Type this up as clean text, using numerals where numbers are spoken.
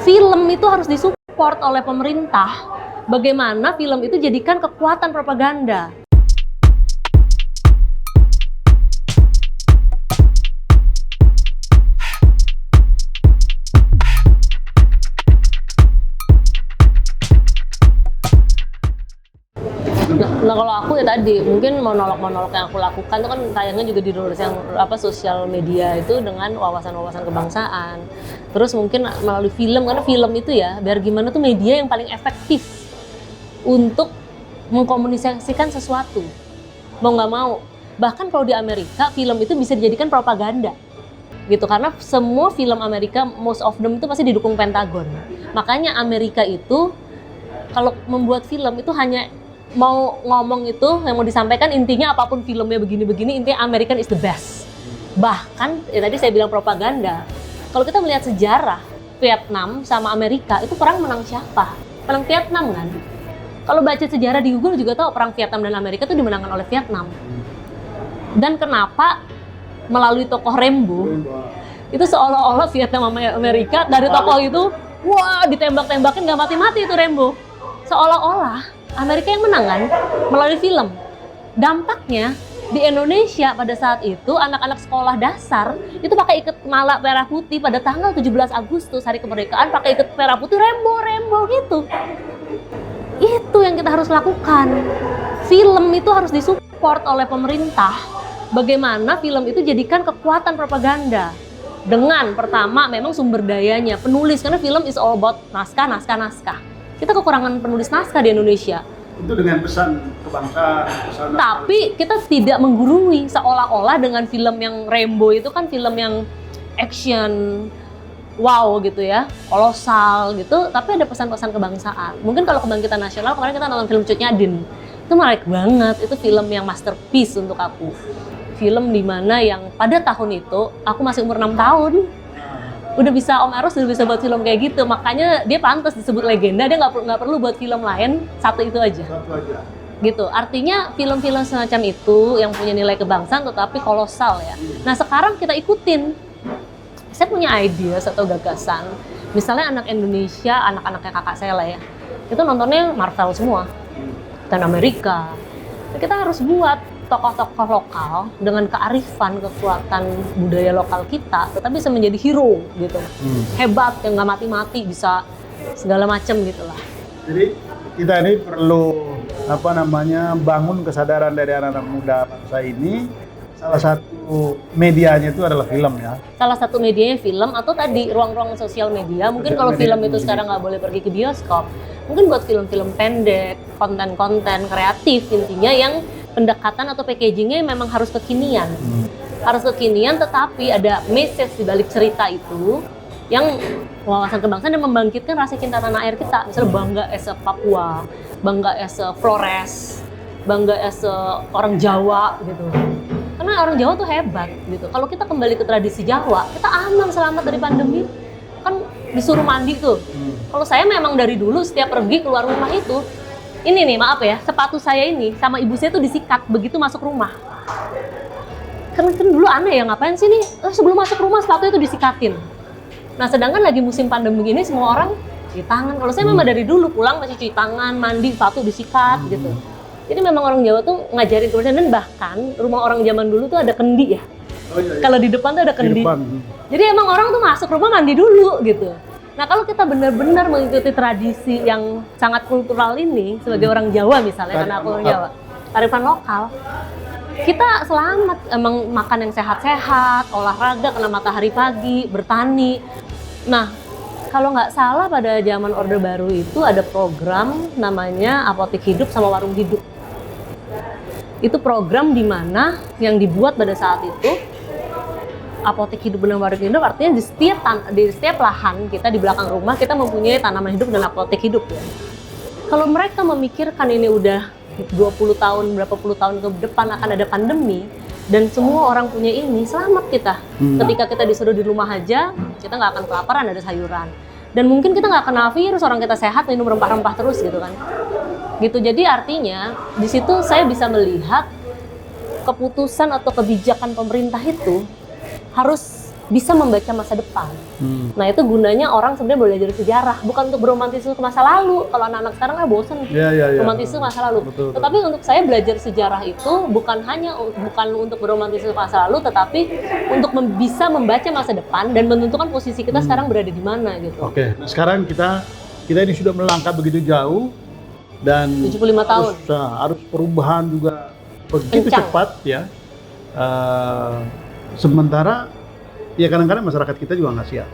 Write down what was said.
Film itu harus disupport oleh pemerintah. Bagaimana film itu jadikan kekuatan propaganda. Nah kalau aku ya tadi mungkin monolog-monolog yang aku lakukan itu kan tayangnya juga di yang sosial media itu dengan wawasan-wawasan kebangsaan. Terus mungkin melalui film, karena film itu ya biar gimana tuh media yang paling efektif untuk mengkomunikasikan sesuatu. Mau nggak mau. Bahkan kalau di Amerika film itu bisa dijadikan propaganda. Gitu, karena semua film Amerika most of them itu pasti didukung Pentagon. Makanya Amerika itu kalau membuat film itu hanya mau ngomong itu yang mau disampaikan intinya apapun filmnya begini-begini, intinya American is the best. Bahkan ya tadi saya bilang propaganda. Kalau kita melihat sejarah Vietnam sama Amerika itu perang menang siapa? Perang Vietnam kan. Kalau baca sejarah di Google juga tahu perang Vietnam dan Amerika itu dimenangkan oleh Vietnam. Dan kenapa melalui tokoh Rambo itu seolah-olah Vietnam sama Amerika dari tokoh itu wah ditembak-tembakin nggak mati-mati itu Rambo. Seolah-olah Amerika yang menang kan melalui film. Dampaknya di Indonesia pada saat itu anak-anak sekolah dasar itu pakai ikat kepala merah putih pada tanggal 17 Agustus hari kemerdekaan pakai ikat merah putih Rambo gitu. Itu yang kita harus lakukan. Film itu harus disupport oleh pemerintah. Bagaimana film itu jadikan kekuatan propaganda. Dengan pertama memang sumber dayanya penulis, karena film is all about naskah. Kita kekurangan penulis naskah di Indonesia. Itu dengan pesan kebangsaan. Tapi kita tidak menggurui, seolah-olah dengan film yang Rambo itu kan film yang action, wow gitu ya, kolosal gitu. Tapi ada pesan-pesan kebangsaan. Mungkin kalau Kebangkitan Nasional kemarin kita nonton film Cut Nyadin, itu menarik banget. Itu film yang masterpiece untuk aku. Film dimana yang pada tahun itu aku masih umur 6 tahun. Udah bisa Om Eros udah bisa buat film kayak gitu, makanya dia pantas disebut legenda. Dia nggak perlu buat film lain, satu itu aja. Gitu, artinya film-film semacam itu yang punya nilai kebangsaan tetapi kolosal ya. Nah sekarang kita ikutin. Saya punya ide atau gagasan, misalnya anak Indonesia, anak-anaknya kakak saya lah ya, itu nontonnya Marvel semua, dan Amerika. Kita harus buat tokoh-tokoh lokal dengan kearifan, kekuatan budaya lokal kita, tetapi bisa menjadi hero gitu, hebat yang nggak mati-mati, bisa segala macam gitulah. Jadi kita ini perlu bangun kesadaran dari anak-anak muda bangsa ini. Salah satu medianya itu adalah film ya. Salah satu medianya film atau tadi ruang-ruang sosial media. Mungkin kalau film itu sekarang nggak boleh pergi ke bioskop, mungkin buat film-film pendek, konten-konten kreatif intinya yang pendekatan atau packagingnya memang harus kekinian. Harus kekinian tetapi ada message di balik cerita itu yang wawasan kebangsaan dan membangkitkan rasa cinta tanah air kita. Misalnya bangga as a Papua, bangga as a Flores, bangga as a orang Jawa gitu. Karena orang Jawa tuh hebat gitu. Kalau kita kembali ke tradisi Jawa, kita aman selamat dari pandemi. Kan disuruh mandi tuh. Kalau saya memang dari dulu setiap pergi keluar rumah itu, ini nih maaf ya, sepatu saya ini sama ibu saya tuh disikat begitu masuk rumah. Kan dulu aneh ya, ngapain sih nih sebelum masuk rumah sepatu itu disikatin. Nah sedangkan lagi musim pandemi ini semua orang cuci tangan. Kalau saya memang dari dulu pulang masih cuci tangan, mandi, sepatu disikat gitu. Jadi memang orang Jawa tuh ngajarin kebersihan, dan bahkan rumah orang zaman dulu tuh ada kendi ya. Kalau di depan tuh ada kendi. Jadi emang orang tuh masuk rumah mandi dulu gitu. Nah kalau kita benar-benar mengikuti tradisi yang sangat kultural ini sebagai orang Jawa misalnya, karena aku orang Jawa, kearifan lokal, kita selamat emang makan yang sehat-sehat, olahraga, kena matahari pagi, bertani. Nah kalau nggak salah pada zaman Orde Baru itu ada program namanya Apotik Hidup sama Warung Hidup. Itu program di mana yang dibuat pada saat itu Apotik Hidup dan Warung Hidup, artinya di setiap lahan kita di belakang rumah kita mempunyai tanaman hidup dan apotek hidup ya. Kalau mereka memikirkan ini udah 20 tahun, berapa puluh tahun ke depan akan ada pandemi dan semua orang punya ini, selamat kita. Ketika kita disuruh di rumah aja, kita nggak akan kelaparan, ada sayuran. Dan mungkin kita nggak kena virus, orang kita sehat, minum rempah-rempah terus gitu kan. Gitu, jadi artinya di situ saya bisa melihat keputusan atau kebijakan pemerintah itu harus bisa membaca masa depan. Nah itu gunanya orang sebenarnya belajar sejarah, bukan untuk beromantisme ke masa lalu. Kalau anak-anak sekarang kan bosen romantisme masa lalu. Betul. Tetapi untuk saya belajar sejarah itu bukan untuk beromantisme ke masa lalu, tetapi untuk bisa membaca masa depan dan menentukan posisi kita sekarang berada di mana gitu. Oke, nah sekarang kita ini sudah melangkah begitu jauh dan 75 tahun. harus perubahan juga begitu Kencang. cepat ya. Sementara ya kadang-kadang masyarakat kita juga nggak siap.